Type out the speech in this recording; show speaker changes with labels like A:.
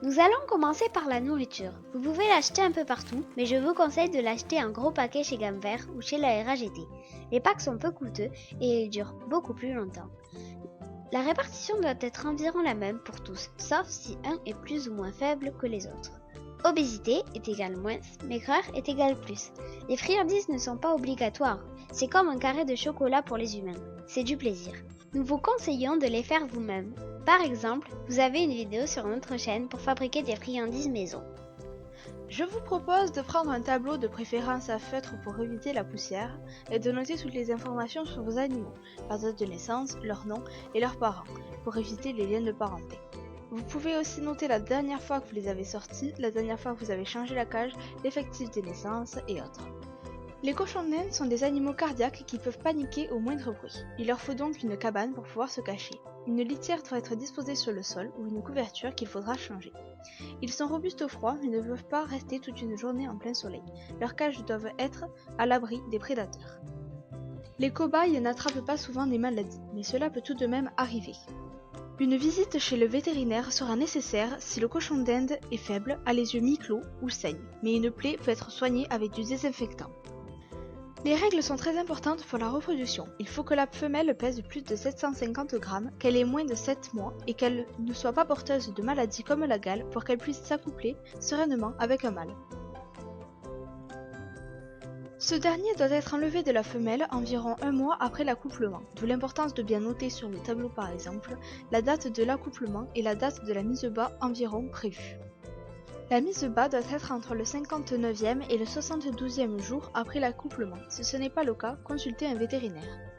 A: Nous allons commencer par la nourriture. Vous pouvez l'acheter un peu partout, mais je vous conseille de l'acheter en gros paquet chez Gamme Vert ou chez la RAGT. Les packs sont peu coûteux et ils durent beaucoup plus longtemps. La répartition doit être environ la même pour tous, sauf si un est plus ou moins faible que les autres. Obésité est égale moins, maigreur est égale plus. Les friandises ne sont pas obligatoires, c'est comme un carré de chocolat pour les humains, c'est du plaisir. Nous vous conseillons de les faire vous-même. Par exemple, vous avez une vidéo sur notre chaîne pour fabriquer des friandises maison.
B: Je vous propose de prendre un tableau de préférence à feutre pour éviter la poussière et de noter toutes les informations sur vos animaux, leur date de naissance, leur nom et leurs parents, pour éviter les liens de parenté. Vous pouvez aussi noter la dernière fois que vous les avez sortis, la dernière fois que vous avez changé la cage, l'effectif des naissances et autres. Les cochons d'Inde sont des animaux cardiaques qui peuvent paniquer au moindre bruit. Il leur faut donc une cabane pour pouvoir se cacher. Une litière doit être disposée sur le sol ou une couverture qu'il faudra changer. Ils sont robustes au froid mais ne peuvent pas rester toute une journée en plein soleil. Leurs cages doivent être à l'abri des prédateurs. Les cobayes n'attrapent pas souvent des maladies, mais cela peut tout de même arriver. Une visite chez le vétérinaire sera nécessaire si le cochon d'Inde est faible, a les yeux mi-clos ou saigne, mais une plaie peut être soignée avec du désinfectant. Les règles sont très importantes pour la reproduction. Il faut que la femelle pèse plus de 750 grammes, qu'elle ait moins de 7 mois et qu'elle ne soit pas porteuse de maladies comme la gale pour qu'elle puisse s'accoupler sereinement avec un mâle. Ce dernier doit être enlevé de la femelle environ un mois après l'accouplement, d'où l'importance de bien noter sur le tableau par exemple la date de l'accouplement et la date de la mise bas environ prévue. La mise bas doit être entre le 59e et le 72e jour après l'accouplement. Si ce n'est pas le cas, consultez un vétérinaire.